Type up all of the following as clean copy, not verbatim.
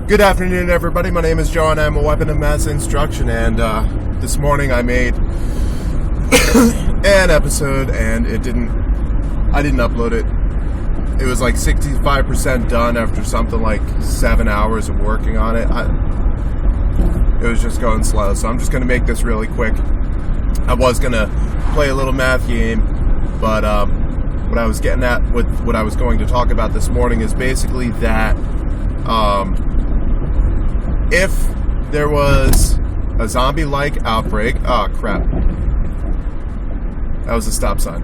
Good afternoon, everybody. My name is Joe, and I'm a weapon of mass instruction. And this morning I made an episode, and I didn't upload it. It was like 65% done after something like 7 hours of working on it. It was just going slow, so I'm just going to make this really quick. I was going to play a little math game, but what I was getting at with what I was going to talk about this morning is basically that if there was a zombie-like outbreak... Oh, crap. That was a stop sign.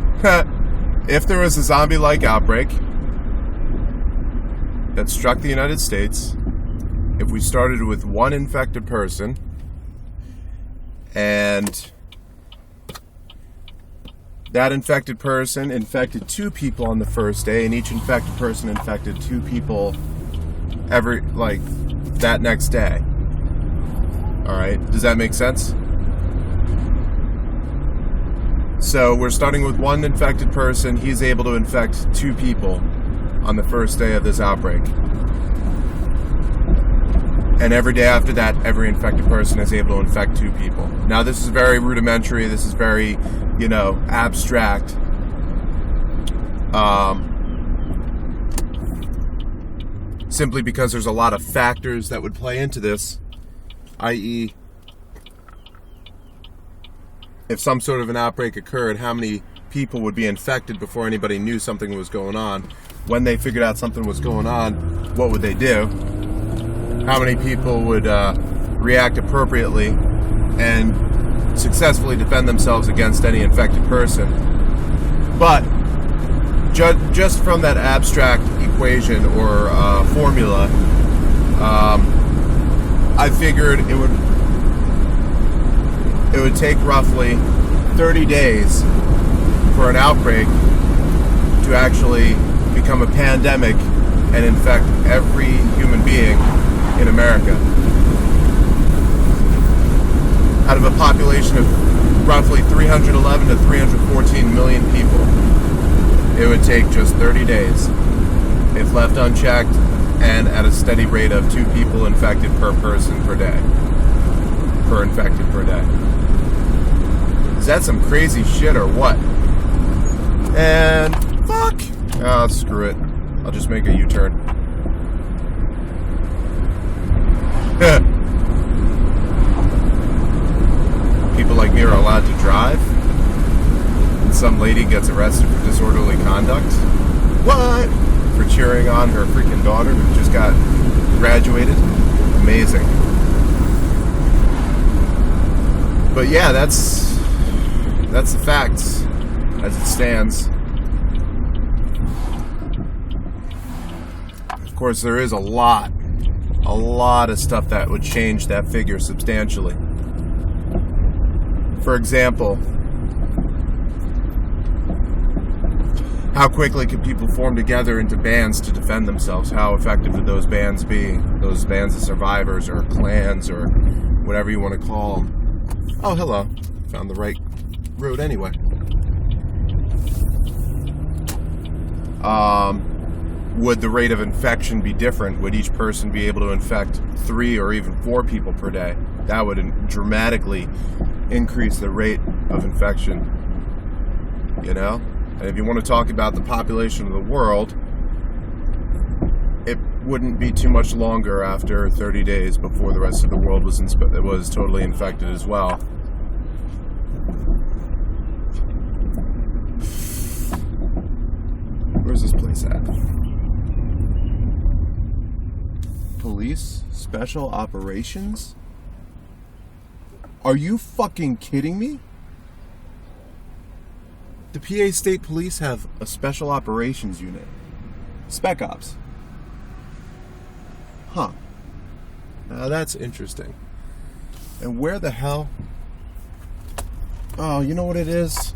If there was a zombie-like outbreak that struck the United States, if we started with one infected person, and that infected person infected 2 people on the first day, and each infected person infected 2 people that next day. Alright, does that make sense? So we're starting with one infected person. He's able to infect 2 people on the first day of this outbreak. And every day after that, every infected person is able to infect 2 people. Now, this is very rudimentary. This is very, abstract. Simply because there's a lot of factors that would play into this, i.e., if some sort of an outbreak occurred, how many people would be infected before anybody knew something was going on? When they figured out something was going on, what would they do? How many people would react appropriately and successfully defend themselves against any infected person? But just from that abstract equation or formula, I figured it would take roughly 30 days for an outbreak to actually become a pandemic and infect every human being in America. Out of a population of roughly 311 to 314 million people, it would take just 30 days if left unchecked and at a steady rate of 2 people infected per person per day. Per infected per day. Is that some crazy shit or what? And fuck! Oh, screw it. I'll just make a U-turn. People like me are allowed to drive, and some lady gets arrested for disorderly conduct. What? For cheering on her freaking daughter who just got graduated. Amazing. But yeah, that's the facts as it stands. Of course, there is a lot of stuff that would change that figure substantially. For example, how quickly can people form together into bands to defend themselves? How effective would those bands be? Those bands of survivors or clans or whatever you want to call them. Oh, hello. Found the right road anyway. Would the rate of infection be different? Would each person be able to infect 3 or even 4 people per day? That would dramatically increase the rate of infection. And if you want to talk about the population of the world, it wouldn't be too much longer after 30 days before the rest of the world was totally infected as well. Where's this place at? Police Special Operations? Are you fucking kidding me? The PA State Police have a Special Operations Unit. Spec Ops. Huh. Now that's interesting. And where the hell... Oh, you know what it is?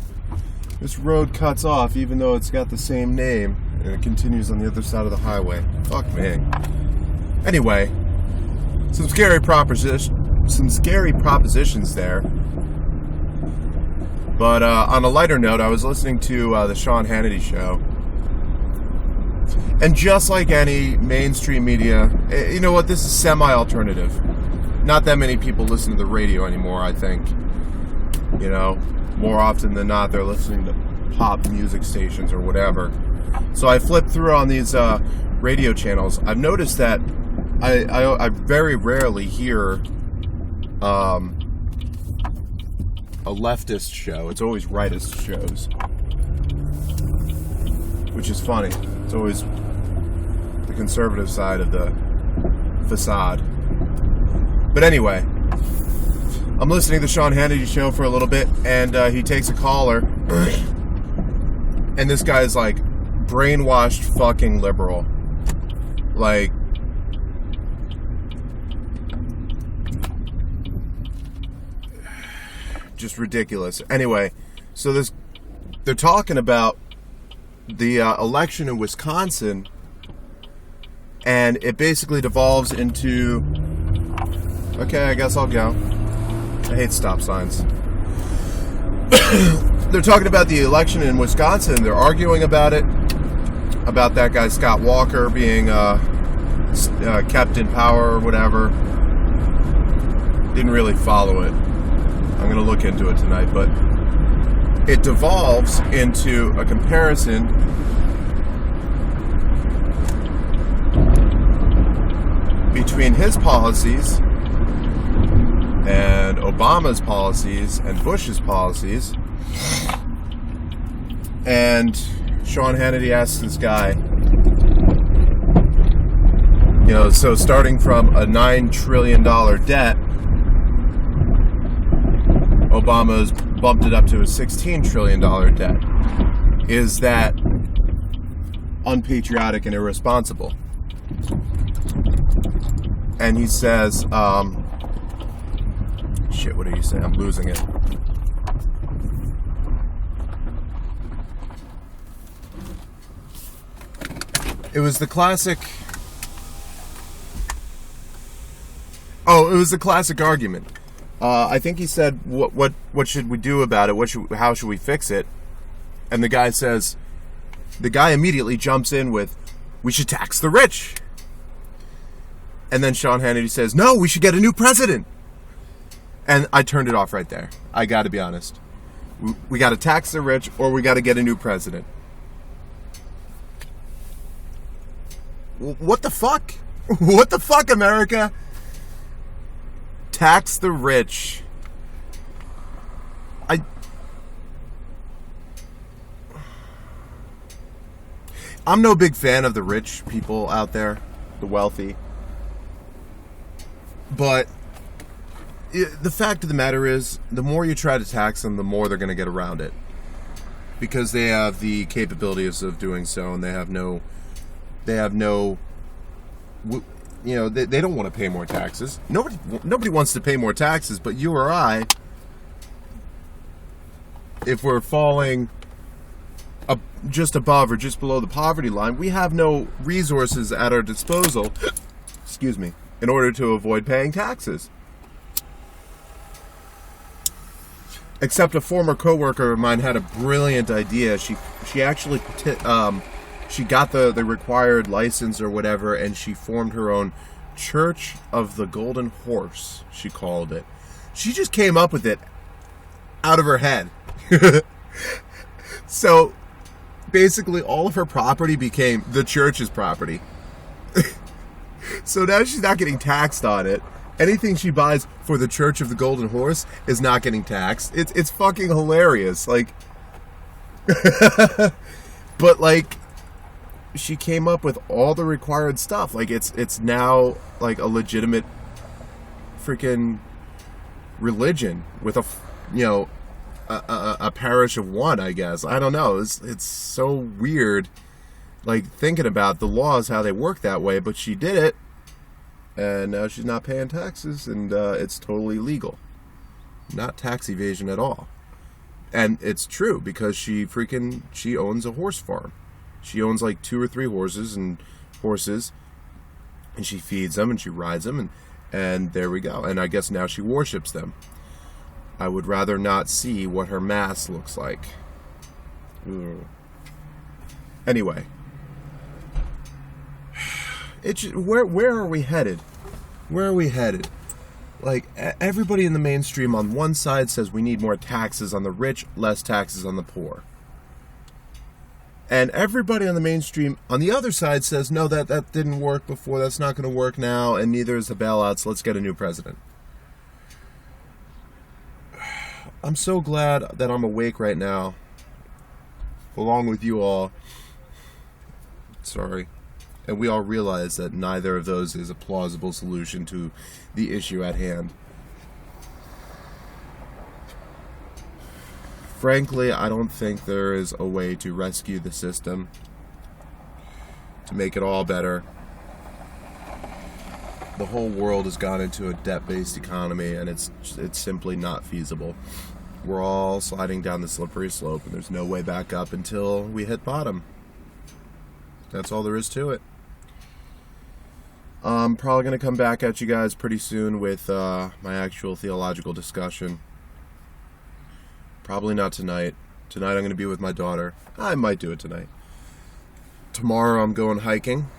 This road cuts off even though it's got the same name, and it continues on the other side of the highway. Fuck me. Anyway, some scary propositions there. But on a lighter note, I was listening to the Sean Hannity show, And just like any mainstream media, you know what, this is semi-alternative. Not that many people listen to the radio anymore, I think. You know, more often than not, they're listening to pop music stations or whatever. So I flip through on these radio channels. I've noticed that I very rarely hear a leftist show. It's always rightist shows, which is funny. It's always the conservative side of the facade. But anyway, I'm listening to the Sean Hannity show for a little bit, and he takes a caller, and this guy's like brainwashed fucking liberal. Like, just ridiculous. Anyway, so they're talking about the election in Wisconsin, and it basically devolves into, okay, I guess I'll go. I hate stop signs. They're talking about the election in Wisconsin. They're arguing about it, about that guy Scott Walker being kept in power or whatever. Didn't really follow it. I'm going to look into it tonight, but it devolves into a comparison between his policies and Obama's policies and Bush's policies. And Sean Hannity asks this guy, you know, so starting from a $9 trillion debt, Obama's bumped it up to a $16 trillion debt. Is that unpatriotic and irresponsible? And he says, shit, what are you saying? I'm losing it. It was the classic... Oh, it was the classic argument. I think he said, what should we do about it? How should we fix it? And the guy immediately jumps in with, we should tax the rich. And then Sean Hannity says, no, we should get a new president. And I turned it off right there. I got to be honest. We got to tax the rich, or we got to get a new president. What the fuck? What the fuck, America? Tax the rich. I'm no big fan of the rich people out there, the wealthy. But the fact of the matter is, the more you try to tax them, the more they're going to get around it. Because they have the capabilities of doing so, and they have no, you know, they don't want to pay more taxes. Nobody wants to pay more taxes, but you or I, if we're falling just above or just below the poverty line, we have no resources at our disposal, excuse me, in order to avoid paying taxes. Except a former coworker of mine had a brilliant idea. She actually she got the required license or whatever, and she formed her own Church of the Golden Horse, she called it. She just came up with it out of her head. So basically all of her property became the church's property. So now she's not getting taxed on it. Anything she buys for the Church of the Golden Horse is not getting taxed. It's fucking hilarious. Like, but like, she came up with all the required stuff. Like, it's now like a legitimate freaking religion with a parish of one, I guess. I don't know. It's so weird, like, thinking about the laws, how they work that way. But she did it, and now she's not paying taxes, and it's totally legal. Not tax evasion at all. And it's true, because she owns a horse farm. She owns like 2 or 3 horses, and she feeds them, and she rides them, and there we go. And I guess now she worships them. I would rather not see what her mass looks like. Ugh. Anyway, where are we headed? Where are we headed? Like, everybody in the mainstream on one side says we need more taxes on the rich, less taxes on the poor. And everybody on the mainstream on the other side says, no, that didn't work before, that's not going to work now, and neither is the bailouts, let's get a new president. I'm so glad that I'm awake right now, along with you all. Sorry. And we all realize that neither of those is a plausible solution to the issue at hand. Frankly, I don't think there is a way to rescue the system, to make it all better. The whole world has gone into a debt-based economy, and it's simply not feasible. We're all sliding down the slippery slope, and there's no way back up until we hit bottom. That's all there is to it. I'm probably going to come back at you guys pretty soon with my actual theological discussion. Probably not tonight. Tonight I'm going to be with my daughter. I might do it tonight. Tomorrow I'm going hiking,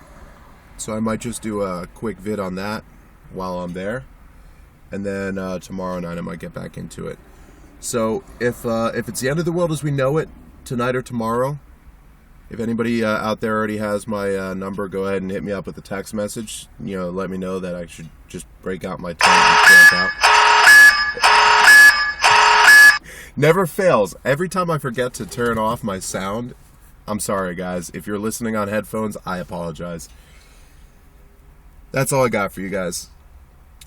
so I might just do a quick vid on that while I'm there. And then tomorrow night I might get back into it. So if it's the end of the world as we know it, tonight or tomorrow, if anybody out there already has my number, go ahead and hit me up with a text message. Let me know that I should just break out my tongue and camp out. Never fails. Every time I forget to turn off my sound, I'm sorry, guys. If you're listening on headphones, I apologize. That's all I got for you guys.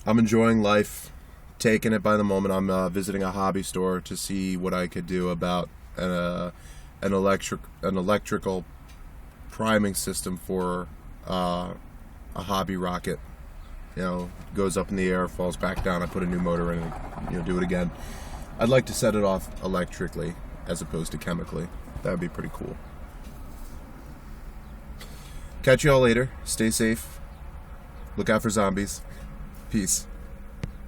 I'm enjoying life, taking it by the moment. I'm visiting a hobby store to see what I could do about an electrical priming system for a hobby rocket. Goes up in the air, falls back down. I put a new motor in it. Do it again. I'd like to set it off electrically as opposed to chemically. That would be pretty cool. Catch you all later. Stay safe. Look out for zombies. Peace.